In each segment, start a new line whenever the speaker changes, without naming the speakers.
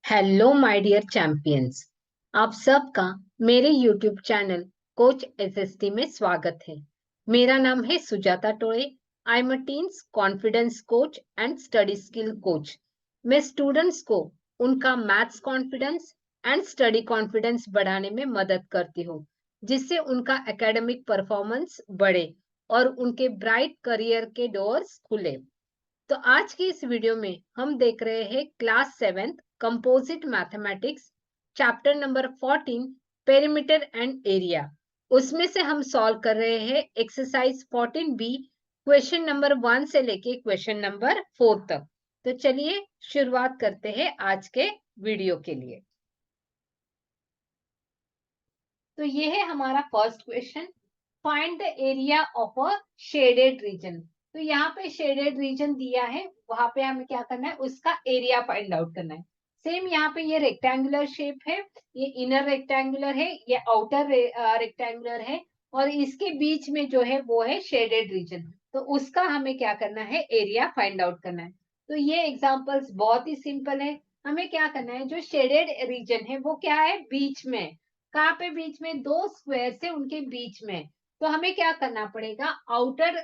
Hello my dear champions. आप सबका मेरे यूट्यूब चैनल कोच एसएसटी में स्वागत है। मेरा नाम है Sujata Toe. I am a teens confidence coach and study skill coach. मैं स्टूडेंट्स को उनका maths confidence and study confidence बढ़ाने में मदद करती हूँ, जिससे उनका एकेडमिक परफॉर्मेंस बढ़े और उनके ब्राइट करियर के डोर्स खुले। तो आज की इस वीडियो में हम देख रहे हैं class 7 composite mathematics chapter number 14 perimeter and area. उसमें से हम सॉल्व कर रहे हैं एक्सरसाइज 14B क्वेश्चन नंबर 1 से लेके क्वेश्चन नंबर 4 तक। तो चलिए शुरुआत करते हैं आज के वीडियो के लिए। तो ये है हमारा first question, find the area of a shaded region. तो यहाँ पे शेडेड रीजन दिया है, वहां पे हमें क्या करना है, उसका एरिया फाइंड आउट करना है। सेम यहाँ पे ये रेक्टेंगुलर शेप है, ये इनर रेक्टेंगुलर है, ये आउटर रेक्टेंगुलर है, और इसके बीच में जो है वो है शेडेड रीजन। तो उसका हमें क्या करना है, एरिया फाइंड आउट करना है। तो ये एग्जांपल्स बहुत ही सिंपल है। हमें क्या करना है, जो शेडेड रीजन है वो क्या है, बीच में। कहाँ पे, बीच में, दो स्क्वायर से उनके बीच में। तो हमें क्या करना पड़ेगा, आउटर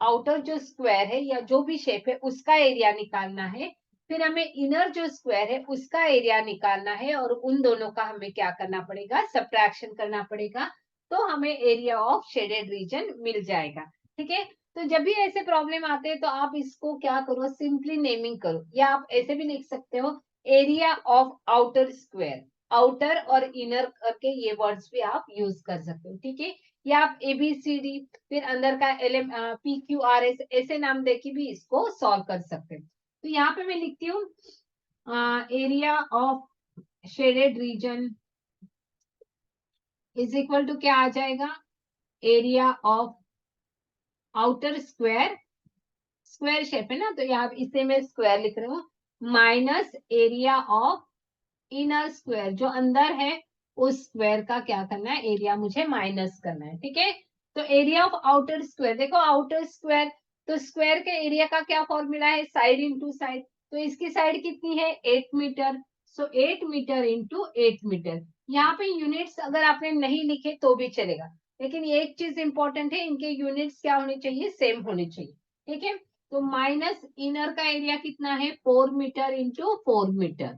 आउटर जो स्क्वायर है या जो भी शेप है उसका एरिया निकालना है। फिर हमें इनर जो स्क्वायर है उसका एरिया निकालना है, और उन दोनों का हमें क्या करना पड़ेगा, सब्ट्रैक्शन करना पड़ेगा। तो हमें एरिया ऑफ शेडेड रीजन मिल जाएगा। ठीक है। तो जब भी ऐसे प्रॉब्लम आते हैं तो आप इसको क्या करो, सिंपली नेमिंग करो, या आप ऐसे भी लिख सकते हो, area of outer square. Outer और इनर करके ये वर्ड्स भी आप यूज कर सकते हो। ठीक है। या आप ABCD, फिर अंदर का PQRS ऐसे नाम देके भी इसको सॉल्व कर सकते हैं। तो यहाँ पे मैं लिखती हूँ, area of shaded region is equal to क्या आ जाएगा, area of outer square, square shape है ना, तो यहाँ इसे मैं स्क्वायर लिख रही हूँ, minus area of inner square, जो अंदर है उस स्क्वायर का क्या करना है, एरिया मुझे माइनस करना है। ठीक है। तो एरिया ऑफ आउटर स्क्वायर, देखो आउटर स्क्वायर, तो स्क्वायर के एरिया का क्या फॉर्मूला है, साइड इंटू साइड। तो इसकी साइड कितनी है, 8 मीटर। सो 8 मीटर इंटू 8 मीटर। यहाँ पे यूनिट्स अगर आपने नहीं लिखे तो भी चलेगा, लेकिन ये एक चीज इंपॉर्टेंट है, इनके यूनिट्स क्या होने चाहिए, सेम होने चाहिए। ठीक है। तो माइनस इनर का एरिया कितना है, 4 मीटर इंटू 4 मीटर।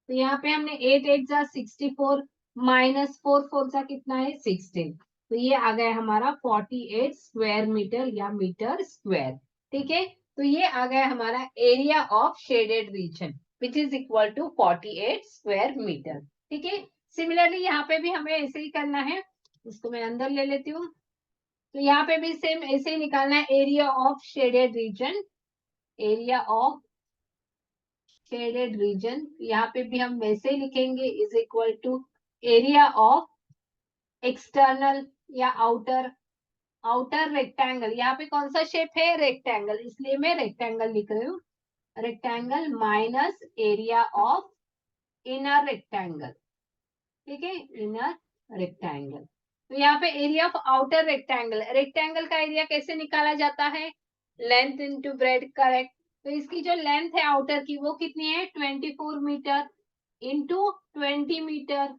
तो यहाँ पे हमने 8 8 जा 64, माइनस 4 4 जा कितना है, 16। तो ये आ गया हमारा 48 स्क्वायर मीटर या मीटर स्क्वायर। ठीक है। तो ये आ गया हमारा area of shaded region which is equal to 48 square metre. ठीक है। सिमिलरली यहाँ पे भी हमें ऐसे ही करना है, इसको मैं अंदर ले लेती हूँ। तो यहाँ पे भी सेम ऐसे ही निकालना है, area of shaded region, area of shaded region, यहाँ पे भी हम वैसे ही लिखेंगे, is equal to area of external या आउटर, आउटर रेक्टेंगल। यहाँ पे कौन सा शेप है, रेक्टेंगल, इसलिए मैं रेक्टेंगल लिख रही हूँ, rectangle minus area of inner rectangle. ठीक है, इनर रेक्टेंगल। तो यहाँ पे area of outer rectangle, rectangle का एरिया कैसे निकाला जाता है, लेंथ इंटू ब्रेड, करेक्ट। तो इसकी जो लेंथ है आउटर की वो कितनी है, 24 मीटर इंटू 20 मीटर।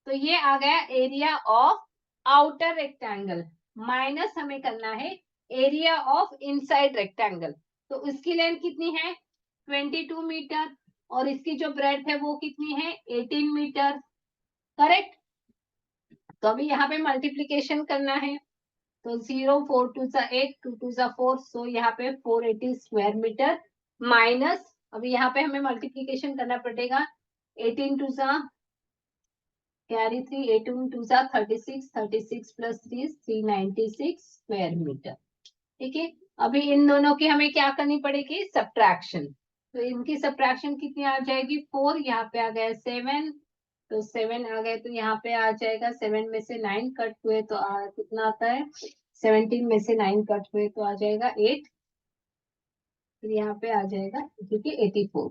तो ये आ गया area of outer rectangle, minus हमें करना है एरिया ऑफ इनसाइड रेक्टेंगल। तो उसकी लेंथ कितनी है, 22 मीटर, और इसकी जो ब्रेड है वो कितनी है, 18 मीटर। करेक्ट। तो अभी यहाँ पे मल्टीप्लीकेशन करना है, तो 0 4 2 सा 8, 2 2 सा 4, सो यहाँ पे 480 स्क्वायर मीटर, माइनस अभी यहाँ पे हमें मल्टीप्लीकेशन करना पड़ेगा, 18 2 सा कैरी 3, 18 2 सा 36, 36 प्लस 3 396 स्क्वायर मीटर। ठीक है। अभी इन दोनों की हमें क्या करनी पड़ेगी, सब्ट्रैक्शन। तो इनकी सब्ट्रैक्शन कितनी आ जाएगी, 4, यहाँ पे आ गया 7, तो 7 आ गए, तो यहाँ पे आ जाएगा 7 में से 9 कट हुए तो कितना आता है, 17 में से 9 कट हुए तो आ जाएगा 8, फिर यहाँ पे आ जाएगा क्योंकि 84,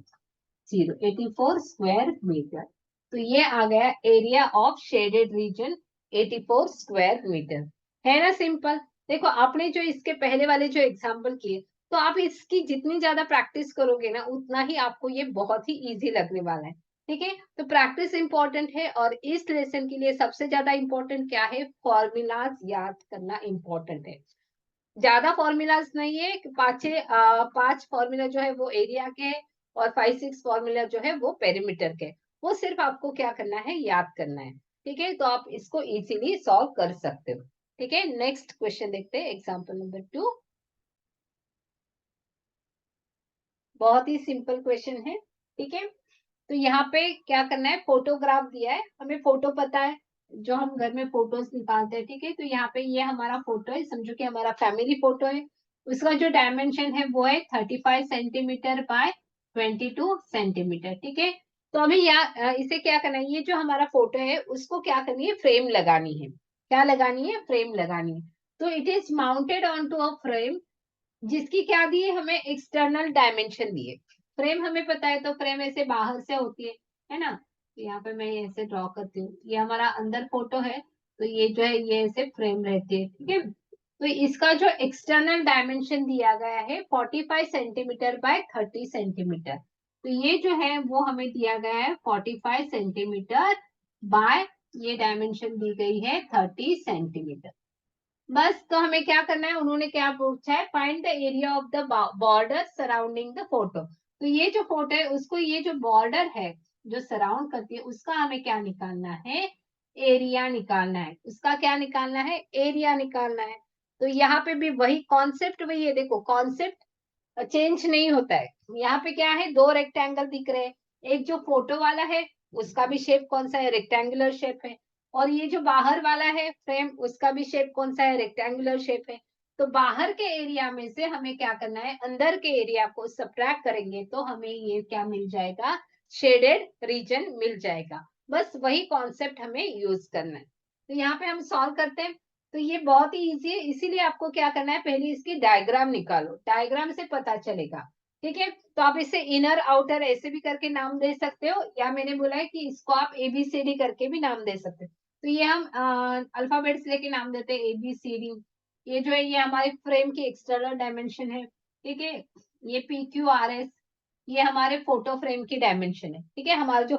84 स्क्वायर मीटर। तो ये आ गया area of shaded region, 84 square metre. है ना सिंपल। देखो आपने जो इसके पहले वाले जो एग्जांपल किए तो आप इसकी जितनी ज्यादा प्रैक्टिस करोगे ना, उतना ही आपको ये बहुत ही इजी लगने वाला है। ठीक है, तो प्रैक्टिस इंपॉर्टेंट है, और इस लेसन के लिए सबसे ज्यादा इंपॉर्टेंट क्या है, फॉर्मूलाज याद करना इंपॉर्टेंट है। ज्यादा फॉर्मूलाज नहीं है कि पांच फॉर्मूला जो है वो एरिया के है, और 5-6 फॉर्मूला जो है वो पेरीमीटर के। वो सिर्फ आपको क्या करना है, याद करना है। ठीक है, तो आप इसको इजीली सॉल्व कर सकते हो। ठीक है, नेक्स्ट क्वेश्चन देखते हैं, एग्जाम्पल नंबर 2। बहुत ही सिंपल क्वेश्चन है। ठीक है, तो यहाँ पे क्या करना है, फोटोग्राफ दिया है, हमें फोटो पता है, जो हम घर में फोटोज निकालते हैं। ठीक है, तो यहाँ पे ये हमारा फोटो है, समझो कि हमारा फैमिली फोटो है। उसका जो डायमेंशन है वो है 35 सेंटीमीटर बाय 22 सेंटीमीटर। ठीक है, तो अभी यहाँ इसे क्या करना है, ये जो हमारा फोटो है उसको क्या करनी है, फ्रेम लगानी है। क्या लगानी है, फ्रेम लगानी है। तो it is mounted on to a frame, जिसकी क्या दी है, हमें एक्सटर्नल डायमेंशन दिए। फ्रेम हमें पता है, तो फ्रेम ऐसे बाहर से होती है ना। तो यहाँ पे मैं ऐसे ड्रॉ करती हूँ, ये हमारा अंदर फोटो है, तो ये जो है ये ऐसे फ्रेम रहती है। ठीक है, तो इसका जो एक्सटर्नल डायमेंशन दिया गया है 45 सेंटीमीटर बाय 30 सेंटीमीटर। तो ये जो है वो हमें दिया गया है 45 सेंटीमीटर बाय, ये डायमेंशन दी गई है 30 सेंटीमीटर। बस, तो हमें क्या करना है, उन्होंने क्या पूछा है, find the area of the border surrounding the photo. तो ये जो फोटो है उसको, ये जो बॉर्डर है जो सराउंड करती है, उसका हमें क्या निकालना है, एरिया निकालना है। उसका क्या निकालना है, एरिया निकालना है। तो यहाँ पे भी वही कॉन्सेप्ट, वही है, देखो कॉन्सेप्ट चेंज नहीं होता है। यहाँ पे क्या है, दो रेक्टेंगल दिख रहे हैं। एक जो फोटो वाला है उसका भी शेप कौन सा है, रेक्टेंगुलर शेप है। और ये जो बाहर वाला है फ्रेम, उसका भी शेप कौन सा है, रेक्टेंगुलर शेप है। तो बाहर के एरिया में से हमें क्या करना है, अंदर के एरिया को सब्ट्रैक्ट करेंगे तो हमें ये क्या मिल जाएगा, शेडेड रीजन मिल जाएगा। बस वही कॉन्सेप्ट हमें यूज करना है। तो यहाँ पे हम सॉल्व करते हैं। तो ये बहुत ही इजी है, इसीलिए आपको क्या करना है, पहले इसकी डायग्राम निकालो, डायग्राम से पता चलेगा। ठीक है, तो आप इसे इनर आउटर ऐसे भी करके नाम दे सकते हो, या मैंने बोला है कि इसको आप ABCD करके भी नाम दे सकते हो। तो ये हम अल्फाबेट्स लेके नाम देते हैं, ABCD। ये जो है ये हमारे फ्रेम की एक्सटर्नल डायमेंशन है। ठीक है, ये PQRS, ये हमारे फोटो फ्रेम की डायमेंशन है। ठीक है, हमारा जो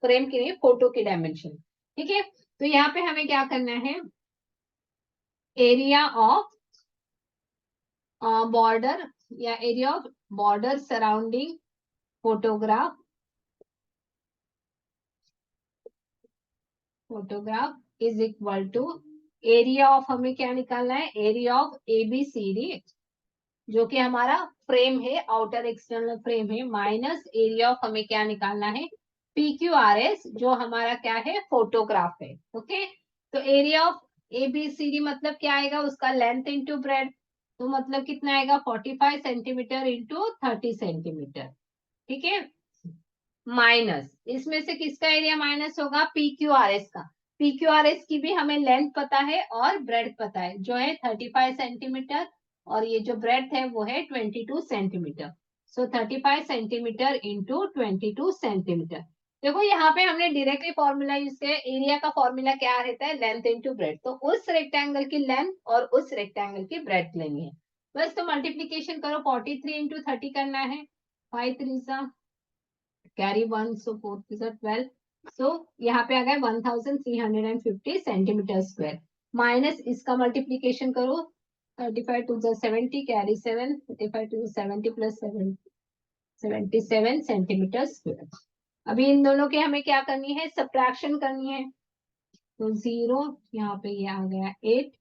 फ्रेम की नहीं, फोटो की डायमेंशन। ठीक है, तो यहाँ पे हमें क्या करना है, एरिया ऑफ बॉर्डर, या area of border surrounding photograph, photograph is equal to area of, हमें क्या निकालना है, एरिया ऑफ ABCD, जो कि हमारा फ्रेम है, आउटर एक्सटर्नल फ्रेम है, माइनस एरिया ऑफ, हमें क्या निकालना है, PQRS, जो हमारा क्या है, फोटोग्राफ है। ओके, तो एरिया ऑफ ABCD मतलब क्या आएगा, उसका लेंथ इंटू ब्रेड, तो मतलब कितना आएगा, 45 सेंटीमीटर इंटू 30 सेंटीमीटर। ठीक है, माइनस इसमें से किसका एरिया माइनस होगा, PQRS का। PQRS की भी हमें लेंथ पता है और ब्रेड पता है, जो है 35 सेंटीमीटर, और ये जो ब्रेड है वो है 22 सेंटीमीटर। सो 35 सेंटीमीटर इंटू 22 सेंटीमीटर। देखो यहाँ पे हमने डायरेक्टली फॉर्मूला यूज किया, एरिया का फॉर्मूला क्या रहता है, लेंथ इंटू ब्रेड। तो उस रेक्टेंगल की लेंथ और उस रेक्टेंगल की ब्रेड लेनी है। बस, तो मल्टीप्लीकेशन करो, 43 इंटू 30 करना है, 5 3 कैरी 1, सो 4 is 12। सो यहाँ पे आ गया 1350 सेंटीमीटर स्क्वायर, माइनस इसका मल्टीप्लीकेशन करो, 35 two 70, carry 7, 35 two 70 plus 7, 77 centimetre square. अभी इन दोनों के हमें क्या करनी है, सब्ट्रैक्शन करनी है। तो 0, यहाँ पे ये आ गया 8,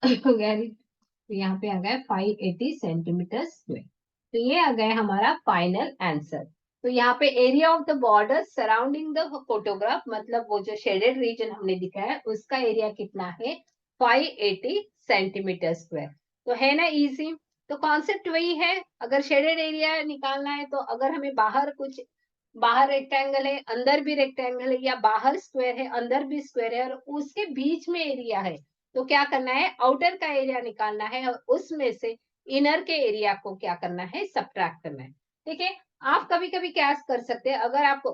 कैरी, तो यहाँ पे आ गया 580 सेंटीमीटर स्क्वायर। तो ये आ गया हमारा फाइनल आंसर। तो यहाँ पे area of the border surrounding the photograph, मतलब वो जो शेडेड रीजन हमने दिखाया है उसका एरिया कितना है, 580 सेंटीमीटर स्क्वायर। तो है ना इजी। तो कॉन्सेप्ट वही है, अगर शेडेड एरिया निकालना है, तो अगर हमें बाहर कुछ, बाहर रेक्टेंगल है, अंदर भी रेक्टेंगल है, या बाहर स्क्वायर है, अंदर भी स्क्वायर है, और उसके बीच में एरिया है, तो क्या करना है, आउटर का एरिया निकालना है, और उसमें से इनर के एरिया को क्या करना है, सब्ट्रैक्ट करना है। ठीक है, आप कभी कभी क्या कर सकते हैं, अगर आपको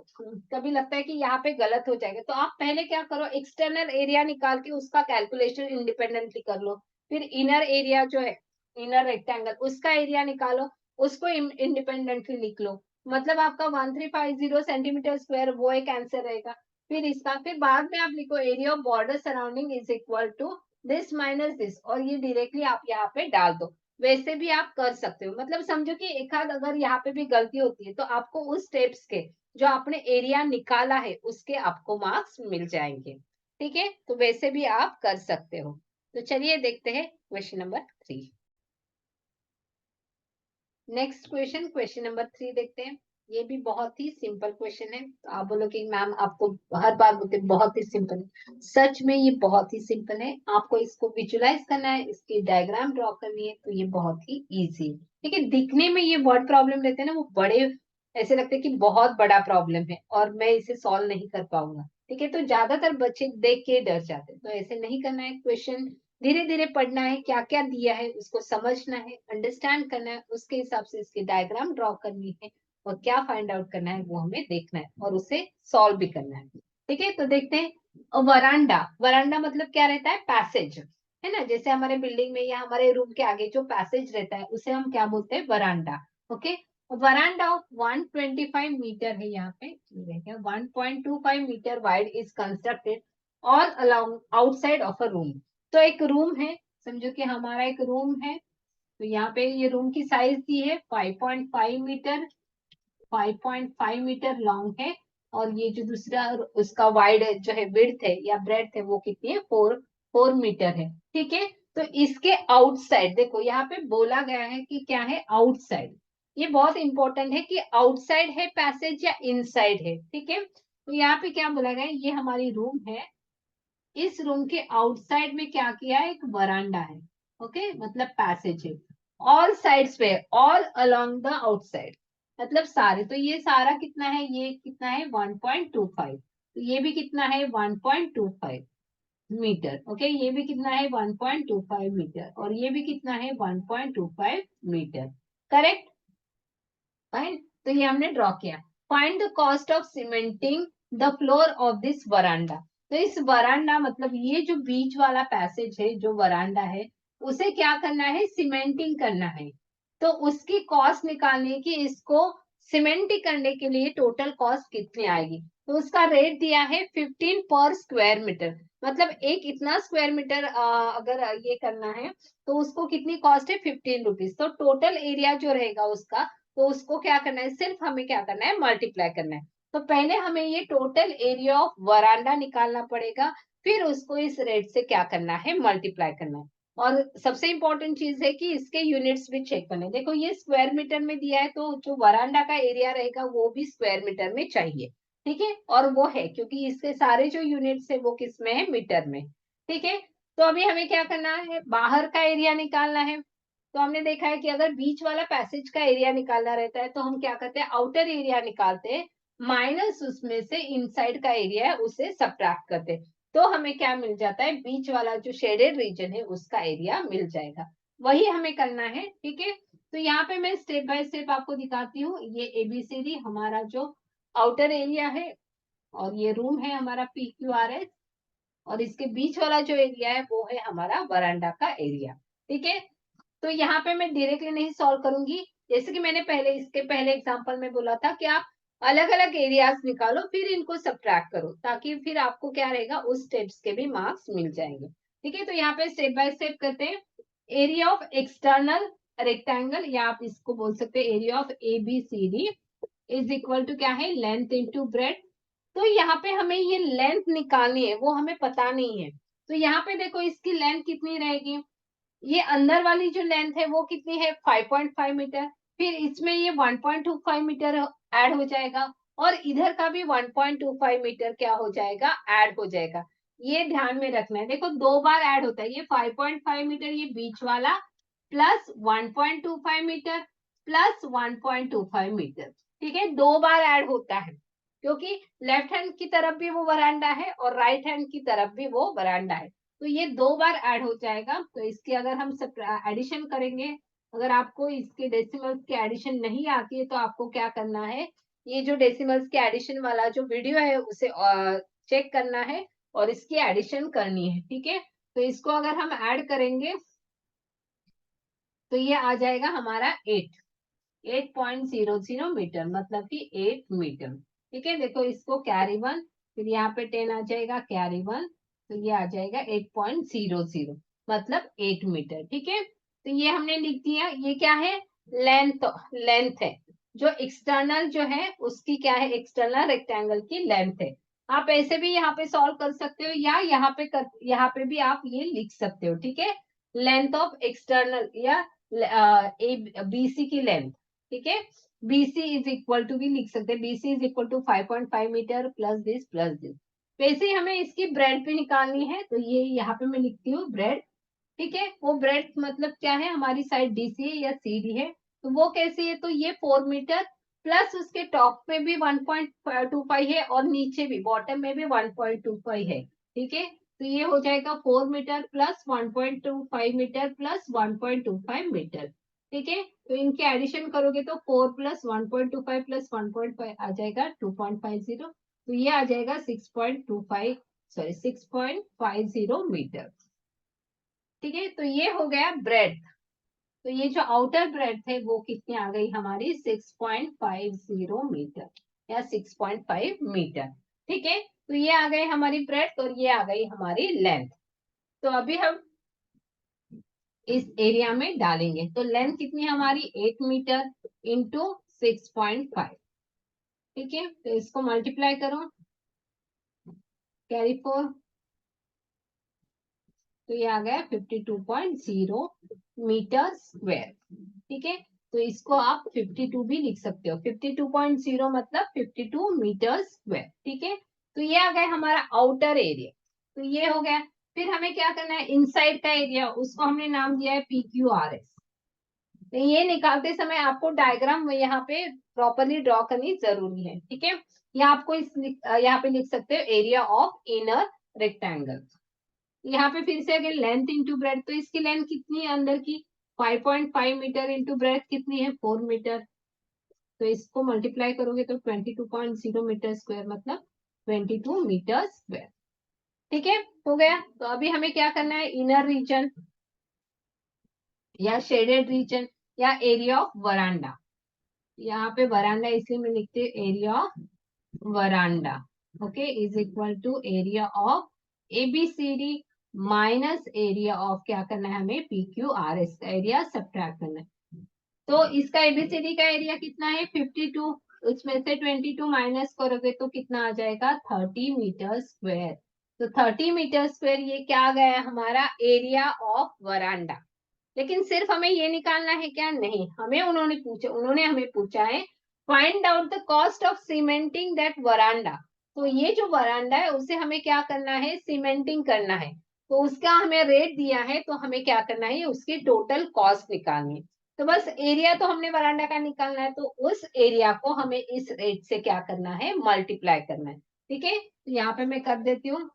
कभी लगता है कि यहाँ पे गलत हो जाएगा, तो आप पहले क्या करो, एक्सटर्नल एरिया निकाल के उसका कैलकुलेशन इंडिपेंडेंटली कर लो, फिर इनर एरिया जो है इनर रेक्टेंगल, उसका एरिया निकालो, उसको इंडिपेंडेंटली लिख लो। मतलब आपका 1350 सेंटीमीटर स्क्वायर वो एक आंसर रहेगा। फिर इसका, फिर बाद में आप लिखो area of border surrounding is equal to this minus this, और ये डायरेक्टली आप यहाँ पे डाल दो। वैसे भी आप कर सकते हो, मतलब समझो कि एक आध अगर यहाँ पे भी गलती होती है तो आपको उस स्टेप्स के जो आपने एरिया निकाला है उसके आपको मार्क्स मिल जाएंगे। ठीक है, तो वैसे भी आप कर सकते हो। तो चलिए देखते हैं question number 3। Next question, question number 3 देखते हैं। ये भी बहुत ही सिंपल क्वेश्चन है। तो आप बोलो कि मैम आपको हर बार बोलते बहुत ही सिंपल है, सच में ये बहुत ही सिंपल है। आपको इसको विजुलाइज करना है, इसकी डायग्राम ड्रॉ करनी है, तो ये बहुत ही इजी है। ठीक है, दिखने में ये वर्ड प्रॉब्लम रहते हैं ना, वो बड़े ऐसे लगते हैं कि बहुत बड़ा प्रॉब्लम है और मैं इसे सॉल्व नहीं कर पाऊंगा। ठीक है, तो ज्यादातर बच्चे देख के डर जाते हैं, तो ऐसे नहीं करना है। क्वेश्चन धीरे धीरे पढ़ना है, क्या क्या दिया है उसको समझना है, अंडरस्टैंड करना है, उसके हिसाब से इसकी डायग्राम ड्रॉ करनी है, और क्या फाइंड आउट करना है वो हमें देखना है और उसे सॉल्व भी करना है। ठीक है, तो देखते हैं। वरांडा, वरांडा मतलब क्या रहता है, पैसेज है ना। जैसे हमारे बिल्डिंग में या हमारे रूम के आगे जो पैसेज रहता है उसे हम क्या बोलते हैं, veranda. Okay, veranda of 125 metre है, यहाँ पे 1.25 metre wide is constructed all along outside of a room. तो एक रूम है, समझो कि हमारा एक रूम है, तो यहाँ पे ये रूम की साइज दी है 5.5 मीटर, 5.5 मीटर लॉन्ग है। और ये जो दूसरा उसका वाइड जो है, विड्थ है या ब्रेड्थ है, वो कितनी है, 4 मीटर है। ठीक है, तो इसके आउटसाइड देखो यहाँ पे बोला गया है कि क्या है, आउटसाइड। ये बहुत इंपॉर्टेंट है कि आउटसाइड है पैसेज या इनसाइड है। ठीक है, तो यहाँ पे क्या बोला गया है, ये हमारी रूम है, इस रूम के आउटसाइड में क्या किया है, एक वरांडा है। ओके, मतलब पैसेज है, ऑल साइड्स पे, ऑल अलोंग द आउटसाइड, मतलब सारे। तो ये सारा कितना है, ये कितना है 1.25, तो ये भी कितना है 1.25 मीटर। ओके, ये भी कितना है 1.25 मीटर, और ये भी कितना है 1.25 मीटर। Correct, fine. तो ये हमने ड्रॉ किया। Find the cost of cementing the floor of this veranda. तो इस वरांडा मतलब ये जो बीच वाला पैसेज है, जो वरांडा है, उसे क्या करना है, सीमेंटिंग करना है। तो उसकी कॉस्ट निकालने की, इसको सीमेंटिंग करने के लिए टोटल कॉस्ट कितनी आएगी। तो उसका रेट दिया है 15 पर स्क्वायर मीटर। मतलब एक इतना स्क्वायर मीटर अगर ये करना है तो उसको कितनी कॉस्ट है, 15 रुपीज। तो टोटल एरिया जो रहेगा उसका, तो उसको क्या करना है, सिर्फ हमें क्या करना है, मल्टीप्लाई करना है। तो पहले हमें ये टोटल एरिया ऑफ वरांडा निकालना पड़ेगा, फिर उसको इस रेट से क्या करना है, मल्टीप्लाई करना है। और सबसे इंपॉर्टेंट चीज है कि इसके यूनिट्स भी चेक करने। देखो ये स्क्वायर मीटर में दिया है, तो जो वरांडा का एरिया रहेगा वो भी स्क्वायर मीटर में चाहिए। ठीक है, और वो है क्योंकि इसके सारे जो यूनिट्स है वो किस में है, मीटर में। ठीक है, तो अभी हमें क्या करना है, बाहर का एरिया निकालना है। तो हमने देखा है कि अगर बीच वाला पैसेज का एरिया निकालना रहता है तो हम क्या करते हैं, आउटर एरिया निकालते हैं, माइनस उसमें से इनसाइड का एरिया है उसे सब्ट्रैक्ट करते हैं। तो हमें क्या मिल जाता है, बीच वाला जो शेडेड रीजन है उसका एरिया मिल जाएगा। वही हमें करना है। ठीक है, तो यहाँ पे मैं स्टेप बाय स्टेप आपको दिखाती हूँ। ये एबीसीडी हमारा जो आउटर एरिया है, और ये रूम है हमारा PQRS, और इसके बीच वाला जो एरिया है वो है हमारा वरांडा का एरिया। ठीक है, तो यहाँ पे मैं डायरेक्टली नहीं सॉल्व करूंगी, जैसे कि मैंने पहले इसके पहले एग्जांपल में बोला था कि आप अलग अलग एरियाज निकालो, फिर इनको सब्ट्रैक्ट करो, ताकि फिर आपको क्या रहेगा, उस स्टेप्स के भी मार्क्स मिल जाएंगे। ठीक है, तो यहाँ पे स्टेप बाय स्टेप करते हैं। एरिया ऑफ एक्सटर्नल रेक्टेंगल, या आप इसको बोल सकते हैं area of ABCD is equal to क्या है, लेंथ इंटू ब्रेड। तो यहाँ पे हमें ये लेंथ निकालनी है, वो हमें पता नहीं है। तो यहाँ पे देखो इसकी लेंथ कितनी रहेगी, ये अंदर वाली जो लेंथ है वो कितनी है, 5.5 मीटर। फिर इसमें ये 1.25 मीटर ऐड हो जाएगा, और इधर का भी 1.25 मीटर क्या हो जाएगा, ऐड हो जाएगा। ये ध्यान में रखना है, देखो दो बार ऐड होता है, ये 5.5 मीटर ये बीच वाला, प्लस 1.25 मीटर, प्लस 1.25 मीटर। ठीक है, दो बार ऐड होता है, क्योंकि लेफ्ट हैंड की तरफ भी वो वरांडा है और राइट हैंड की तरफ भी वो वरांडा है। तो ये दो बार ऐड हो जाएगा। तो इसकी अगर हम एडिशन करेंगे, अगर आपको इसके डेसिमल्स की एडिशन नहीं आती है तो आपको क्या करना है, ये जो डेसिमल्स के एडिशन वाला जो वीडियो है उसे चेक करना है और इसकी एडिशन करनी है। ठीक है, तो इसको अगर हम ऐड करेंगे तो ये आ जाएगा हमारा 8.00 मीटर, मतलब कि 8 मीटर। ठीक है, देखो इसको कैरी 1, फिर यहाँ पे 10 आ जाएगा कैरी 1, तो ये आ जाएगा 8.00, मतलब 8 मीटर। ठीक है, तो ये हमने लिख दिया। ये क्या है, लेंथ, लेंथ है जो एक्सटर्नल जो है उसकी, क्या है, एक्सटर्नल रेक्टेंगल की लेंथ है। आप ऐसे भी यहाँ पे सॉल्व कर सकते हो, या यहाँ पे भी आप ये लिख सकते हो। ठीक है, लेंथ ऑफ एक्सटर्नल या बीसी की लेंथ। ठीक है, बीसी इज इक्वल टू भी लिख सकते हैं, BC is equal to 5.5 metre plus this. वैसे ही हमें इसकी ब्रेड भी निकालनी है, तो ये यहाँ पे मैं लिखती हूँ ब्रेड। ठीक है, वो ब्रेड मतलब क्या है, हमारी साइड डीसी है या सीडी है, तो वो कैसी है, तो ये 4 मीटर प्लस उसके टॉप पे भी 1.25 है और नीचे भी बॉटम में भी 1.25 है। ठीक है, तो ये हो जाएगा 4 metre plus 1.25 metre plus 1.25 metre. ठीक है, तो इनके एडिशन करोगे तो 4 प्लस 1.25 प्लस 1.5 आ जाएगा 2.50, तो ये आ जाएगा 6.25, सॉरी 6.50 मीटर। ठीक है, तो ये हो गया ब्रेड। तो ये जो आउटर ब्रेड है वो कितनी आ गई हमारी, 6.50 मीटर या 6.5 मीटर। ठीक है, तो ये आ गई हमारी ब्रेड और ये आ गई हमारी लेंथ। तो अभी हम इस एरिया में डालेंगे, तो लेंथ कितनी है हमारी, 8 मीटर इंटू 6.5। ठीक है, तो इसको मल्टीप्लाई करो, कैरी 4, तो ये आ गया 52.0 मीटर स्क्वायर। ठीक है, तो इसको आप 52 भी लिख सकते हो, 52.0 मतलब 52 मीटर स्क्वायर। ठीक है, तो ये आ गया हमारा आउटर एरिया, तो ये हो गया। फिर हमें क्या करना है, इनसाइड का एरिया, उसको हमने नाम दिया है PQRS। तो ये निकालते समय आपको डायग्राम यहाँ पे प्रॉपरली ड्रॉ करनी जरूरी है। ठीक है, या आपको यहाँ पे लिख सकते हो एरिया ऑफ इनर रेक्टेंगल। यहाँ पे फिर से अगर लेंथ इंटू ब्रेड, तो इसकी लेंथ कितनी है अंदर की, 5.5 मीटर इंटू ब्रेड कितनी है, 4 मीटर। तो इसको मल्टीप्लाई करोगे तो 22.0 मीटर स्क्वायर, मतलब 22 मीटर स्क्वायर। ठीक है, हो गया। तो अभी हमें क्या करना है, इनर रीजन या शेडेड रीजन या एरिया ऑफ वरांडा। यहाँ पे वरांडा इसलिए मैं लिखती हूँ area of veranda, okay, is equal to area of ABCD minus area of, क्या करना है हमें, PQRS का एरिया सब्ट्रैक्ट करना है। तो इसका ABCD का एरिया कितना है, 52, उसमें से 22 माइनस करोगे तो कितना आ जाएगा, 30 मीटर स्क्वायर। तो 30 मीटर स्क्वायर ये क्या आ गया हमारा, एरिया ऑफ वरांडा। लेकिन सिर्फ हमें ये निकालना है क्या, नहीं, उन्होंने हमें पूछा है find out the cost of cementing that veranda. तो ये जो वरांडा है उसे हमें क्या करना है, सीमेंटिंग करना है। तो उसका हमें रेट दिया है, तो हमें क्या करना है, उसकी टोटल कॉस्ट निकालनी है। तो बस एरिया तो हमने वरांडा का निकालना है, तो उस एरिया को हमें इस रेट से क्या करना है, मल्टीप्लाई करना है। ठीक है, तो यहाँ पे मैं कर देती हूँ,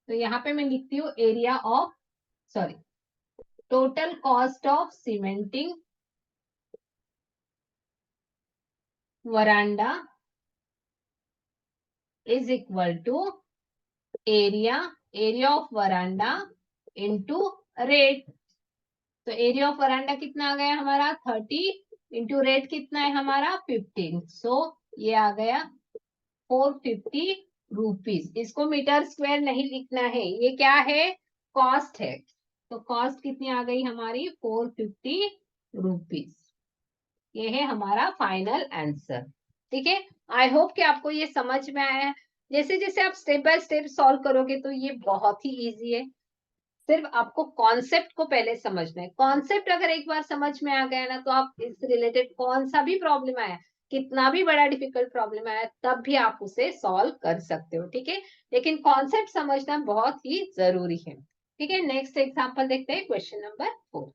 तो यहाँ पे मैं लिखती हूँ area of, sorry, total cost of cementing veranda is equal to area of veranda into rate। तो एरिया ऑफ वरांडा कितना आ गया हमारा, 30 इंटू रेट कितना है हमारा, 15। सो ये आ गया 450 रुपीज। इसको मीटर स्क्वायर नहीं लिखना है, ये क्या है, कॉस्ट है। तो कॉस्ट कितनी आ गई हमारी, 450 रुपीज। ये है हमारा फाइनल आंसर। ठीक है, आई होप कि आपको ये समझ में आया है। जैसे जैसे आप स्टेप बाय स्टेप सॉल्व करोगे तो ये बहुत ही इजी है। सिर्फ आपको कॉन्सेप्ट को पहले समझना है। कॉन्सेप्ट अगर एक बार समझ में आ गया ना, तो आप इससे रिलेटेड कौन सा भी प्रॉब्लम आया, कितना भी बड़ा डिफिकल्ट प्रॉब्लम आया, तब भी आप उसे सॉल्व कर सकते हो। ठीक है, लेकिन कॉन्सेप्ट समझना बहुत ही जरूरी है। ठीक है, नेक्स्ट एग्जाम्पल देखते हैं, question number 4।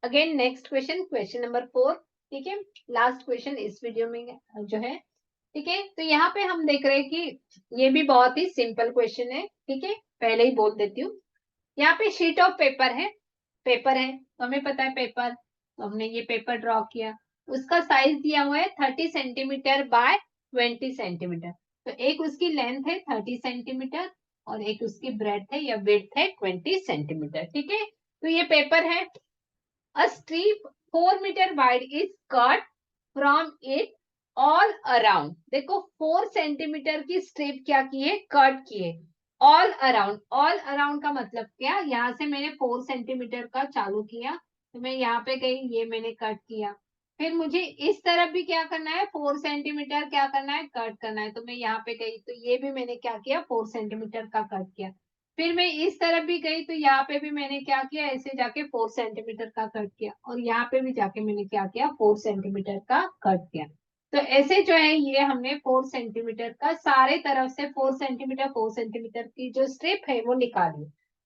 Again next question, question number 4। ठीक है, लास्ट क्वेश्चन इस वीडियो में जो है। ठीक है, तो यहाँ पे हम देख रहे हैं कि ये भी बहुत ही सिंपल क्वेश्चन है। ठीक है, पहले ही बोल देती हूँ, यहाँ पे शीट ऑफ पेपर है, तो हमें पता है पेपर, तो हमने ये पेपर ड्रॉ किया। उसका साइज दिया हुआ है 30 सेंटीमीटर बाय 20 सेंटीमीटर। तो एक उसकी लेंथ है 30 सेंटीमीटर और एक उसकी ब्रेड्थ है या विड्थ है 20 सेंटीमीटर। ठीक है, तो ये पेपर है। A strip 4 metre wide is cut from it all around. देखो 4 सेंटीमीटर की स्ट्रिप क्या की है, कट की है। ऑल अराउंड, ऑल अराउंड का मतलब क्या, यहाँ से मैंने 4 सेंटीमीटर का चालू किया, तो मैं यहाँ पे गई, ये मैंने कट किया। फिर मुझे इस तरफ भी क्या करना है, 4 सेंटीमीटर क्या करना है, कट करना है, तो मैं यहाँ पे गई, तो ये भी मैंने क्या किया, 4 सेंटीमीटर का कट किया। फिर मैं इस तरफ भी गई, तो यहाँ पे भी मैंने क्या किया, ऐसे जाके 4 सेंटीमीटर का कट किया, और यहाँ पे भी जाके मैंने क्या किया, 4 सेंटीमीटर का कट किया। तो ऐसे जो है ये हमने 4 सेंटीमीटर का सारे तरफ से 4 सेंटीमीटर की जो स्ट्रिप है वो निकाली।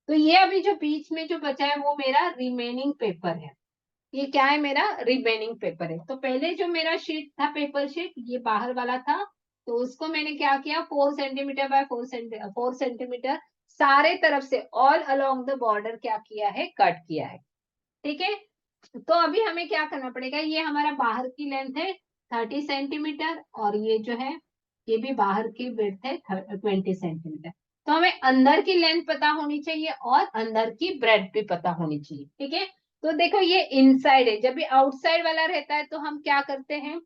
तो ये अभी जो बीच में जो बचा है वो मेरा रिमेनिंग पेपर है। ये क्या है, मेरा रिमेनिंग पेपर है। तो पहले जो मेरा शीट था, पेपर शीट, ये बाहर वाला था, तो उसको मैंने क्या किया, 4 सेंटीमीटर बाय 4 सेंटीमीटर सारे तरफ से ऑल अलोंग द बॉर्डर क्या किया है, कट किया है। ठीक है, तो अभी हमें क्या करना पड़ेगा, ये हमारा बाहर की लेंथ है 30 सेंटीमीटर, और ये जो है ये भी बाहर की विड्थ है 20 सेंटीमीटर। तो हमें अंदर की लेंथ पता होनी चाहिए और अंदर की ब्रेड्थ भी पता होनी चाहिए। ठीक है, तो देखो ये इनसाइड है, जब भी आउटसाइड वाला रहता है तो हम क्या करते हैं,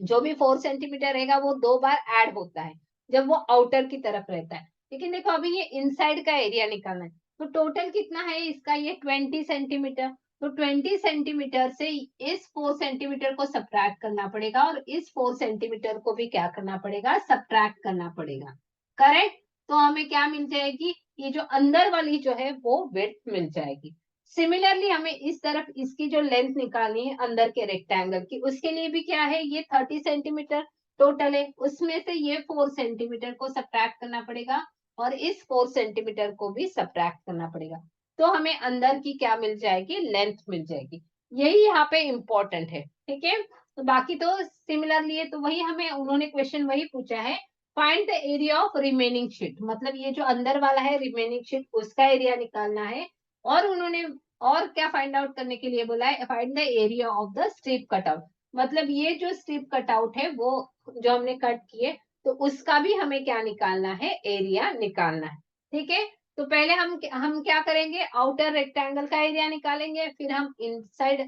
जो भी 4 सेंटीमीटर रहेगा वो 2 बार ऐड होता है जब वो आउटर की तरफ रहता है। लेकिन देखो अभी ये इनसाइड का एरिया निकालना है, तो टोटल कितना है इसका, ये 20 सेंटीमीटर। तो 20 सेंटीमीटर से इस 4 सेंटीमीटर को सब्ट्रैक्ट करना पड़ेगा, और इस 4 सेंटीमीटर को भी क्या करना पड़ेगा, सब्ट्रैक्ट करना पड़ेगा। करेक्ट, तो हमें क्या मिल जाएगी, ये जो अंदर वाली जो है वो विड्थ मिल जाएगी। सिमिलरली हमें इस तरफ इसकी जो लेंथ निकालनी है अंदर के रेक्टेंगल की, उसके लिए भी क्या है, ये 30 सेंटीमीटर टोटल है, उसमें से ये 4 सेंटीमीटर को सब्ट्रैक्ट करना पड़ेगा, और इस 4 सेंटीमीटर को भी सब्ट्रैक्ट करना पड़ेगा। तो हमें अंदर की क्या मिल जाएगी, लेंथ मिल जाएगी। यही यहाँ पे इंपॉर्टेंट है। ठीक है, तो बाकी तो सिमिलरली है, तो वही हमें उन्होंने क्वेश्चन वही पूछा है, find the area of remaining sheet, मतलब ये जो अंदर वाला है रिमेनिंग शीट उसका एरिया निकालना है। और उन्होंने और क्या फाइंड आउट करने के लिए बोला है, find the area of the strip cutout, मतलब ये जो स्ट्रिप कटआउट है वो जो हमने कट किए, तो उसका भी हमें क्या निकालना है, एरिया निकालना है। ठीक है, तो पहले हम क्या करेंगे, आउटर रेक्टेंगल का एरिया निकालेंगे, फिर हम इनसाइड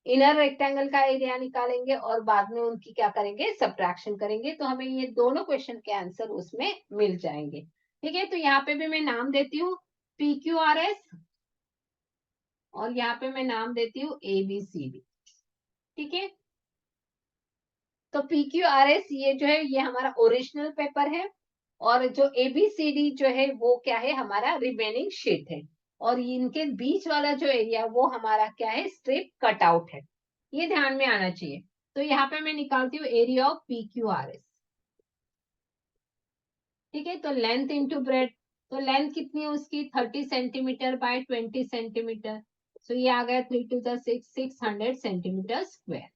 इनर रेक्टेंगल का एरिया निकालेंगे, और बाद में उनकी क्या करेंगे, सब्ट्रैक्शन करेंगे, तो हमें ये दोनों क्वेश्चन के आंसर उसमें मिल जाएंगे। ठीक है, तो यहाँ पे भी मैं नाम देती हूँ PQRS, और यहाँ पे मैं नाम देती हूँ ABCD। ठीक है, तो PQRS ये जो है ये हमारा ओरिजिनल पेपर है, और जो ABCD जो है वो क्या है, हमारा रिमेनिंग शीट है, और इनके बीच वाला जो एरिया वो हमारा क्या है, स्ट्रिप कटआउट है। ये ध्यान में आना चाहिए। तो यहाँ पे मैं निकालती हूँ एरिया ऑफ PQRS। ठीक है, तो लेंथ इंटू ब्रेड, तो लेंथ कितनी है उसकी, 30 सेंटीमीटर बाय 20 सेंटीमीटर, तो ये आ गया 3 to the 6 600 सेंटीमीटर स्क्वायर।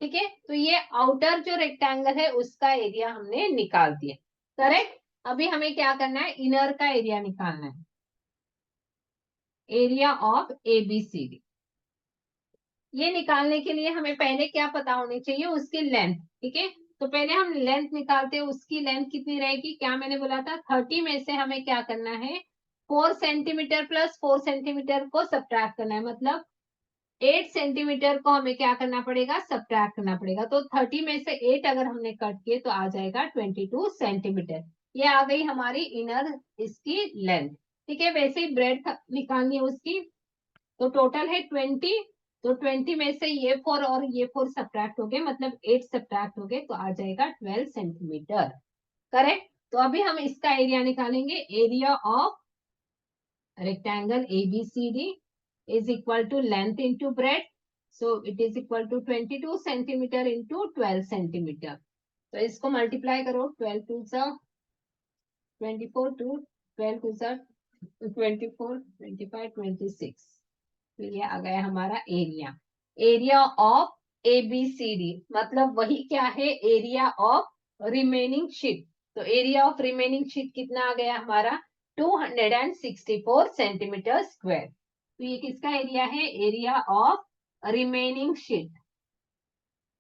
ठीक है, तो ये आउटर जो रेक्टेंगल है उसका एरिया हमने निकाल दिया। करेक्ट, अभी हमें क्या करना है, इनर का एरिया निकालना है, एरिया ऑफ ABCD। ये निकालने के लिए हमें पहले क्या पता होनी चाहिए, उसकी लेंथ। ठीक है, तो पहले हम लेंथ निकालते हैं, उसकी लेंथ कितनी रहेगी, क्या मैंने बोला था, 30 में से हमें क्या करना है, 4 सेंटीमीटर प्लस 4 सेंटीमीटर को सब्ट्रैक्ट करना है, मतलब 8 सेंटीमीटर को हमें क्या करना पड़ेगा, सब्ट्रैक्ट करना पड़ेगा। तो 30 में से 8 अगर हमने कट किए तो आ जाएगा 22 सेंटीमीटर। ये आ गई हमारी इनर इसकी लेंथ। ठीक है, वैसे ही ब्रेड निकालनी है उसकी, तो टोटल है 20, तो 20 में से ये 4 और ये 4 सब्ट्रैक्ट हो गए, मतलब 8 सब्ट्रैक्ट हो गए, तो आ जाएगा 12 सेंटीमीटर। करेक्ट, तो अभी हम इसका एरिया निकालेंगे, area of rectangle ABCD is equal to length into breadth. So it is equal to 22 centimeter into 12 centimeter. तो इसको मल्टीप्लाई करो, 12 टू सा 24 टू 12 टू सा 24 25 26, तो ये आ गया हमारा एरिया, एरिया ऑफ ABCD, मतलब वही क्या है, एरिया ऑफ रिमेनिंग शीट। तो एरिया ऑफ रिमेनिंग शीट कितना आ गया हमारा, 264 सेंटीमीटर स्क्वायर। तो ये किसका एरिया है, एरिया ऑफ रिमेनिंग शीट,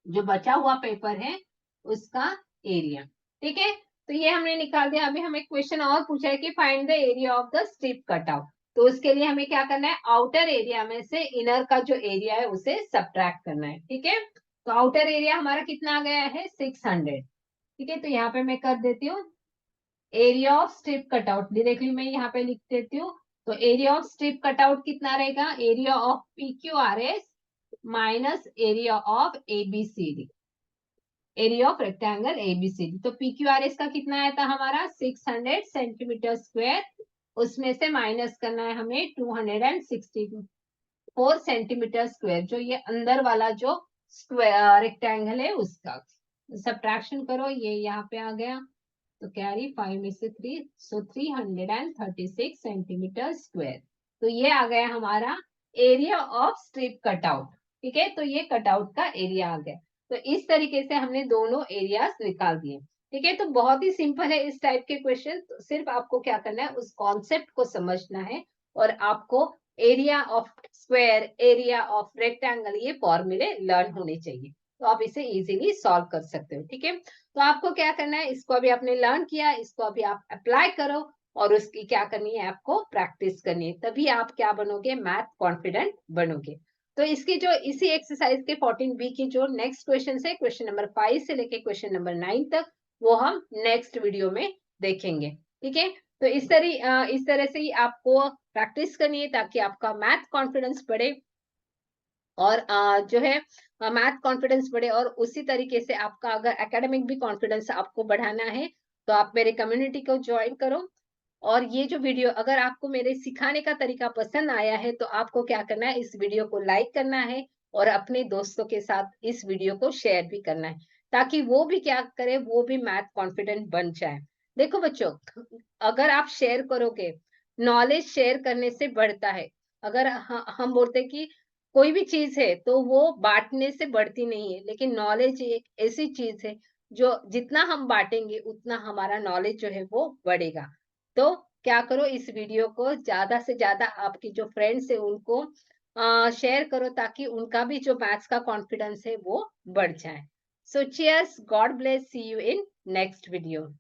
जो बचा हुआ पेपर है उसका एरिया। ठीक है, तो ये हमने निकाल दिया। अभी हमें क्वेश्चन और पूछा है कि find the area of the strip cutout. तो उसके लिए हमें क्या करना है, आउटर एरिया में से इनर का जो एरिया है उसे सब्ट्रैक्ट करना है। ठीक है, तो आउटर एरिया हमारा कितना आ गया है 600। ठीक है, तो यहाँ पे मैं कर देती हूँ area of strip cutout, directly मैं यहाँ पे लिख देती हूँ। तो एरिया ऑफ स्ट्रिप कटआउट कितना रहेगा, area of PQRS minus area of ABCD, area of rectangle ABCD। तो PQRS का कितना आया था हमारा 600 सेंटीमीटर स्क्वायर, उसमें से माइनस करना है हमें 264 सेंटीमीटर स्क्वायर, जो ये अंदर वाला जो स्क्वायर रेक्टेंगल है उसका। सब्ट्रैक्शन करो, ये यहाँ पे आ गया, तो कैरी 5 में से 3, सो 336 सेंटीमीटर स्क्वायर। तो ये आ गया हमारा एरिया ऑफ स्ट्रिप कटआउट। ठीक है, तो ये कटआउट का एरिया आ गया। तो इस तरीके से हमने दोनों एरियाज निकाल दिए। ठीक है, तो बहुत ही सिंपल है इस टाइप के क्वेश्चन। तो सिर्फ आपको क्या करना है, उस कॉन्सेप्ट को समझना है और आपको area of square, area of rectangle, ये फॉर्मूले लर्न होने चाहिए, तो आप इसे इजीली सॉल्व कर सकते हो। ठीक है, तो आपको क्या करना है, इसको अभी आपने लर्न किया, इसको अभी आप अप्लाई करो और उसकी क्या करनी है, आपको प्रैक्टिस करनी है, तभी आप क्या बनोगे, मैथ कॉन्फिडेंट बनोगे। तो इसकी जो इसी एक्सरसाइज के 14B की जो नेक्स्ट क्वेश्चन है, क्वेश्चन नंबर 5 से लेके क्वेश्चन नंबर 9 तक, वो हम नेक्स्ट वीडियो में देखेंगे। ठीक है, तो इस तरह से ही आपको प्रैक्टिस करनी है ताकि आपका मैथ कॉन्फिडेंस बढ़े और जो है मैथ कॉन्फिडेंस बढ़े। और उसी तरीके से आपका अगर एकेडमिक भी कॉन्फिडेंस आपको बढ़ाना है तो आप मेरे कम्युनिटी को ज्वाइन करो। और ये जो वीडियो अगर आपको मेरे सिखाने का तरीका पसंद आया है तो आपको क्या करना है, इस वीडियो को लाइक करना है और अपने दोस्तों के साथ इस वीडियो को शेयर भी करना है, ताकि वो भी क्या करे, वो भी मैथ कॉन्फिडेंट बन जाए। देखो बच्चों, अगर आप शेयर करोगे, नॉलेज शेयर करने से बढ़ता है। अगर हम बोलते हैं कि कोई भी चीज है तो वो बांटने से बढ़ती नहीं है, लेकिन नॉलेज एक ऐसी चीज है जो जितना हम बांटेंगे उतना हमारा नॉलेज जो है वो बढ़ेगा। तो क्या करो, इस वीडियो को ज्यादा से ज्यादा आपकी जो फ्रेंड्स है उनको शेयर करो, ताकि उनका भी जो मैथ्स का कॉन्फिडेंस है वो बढ़ जाए। So cheers, God bless, see you in next video.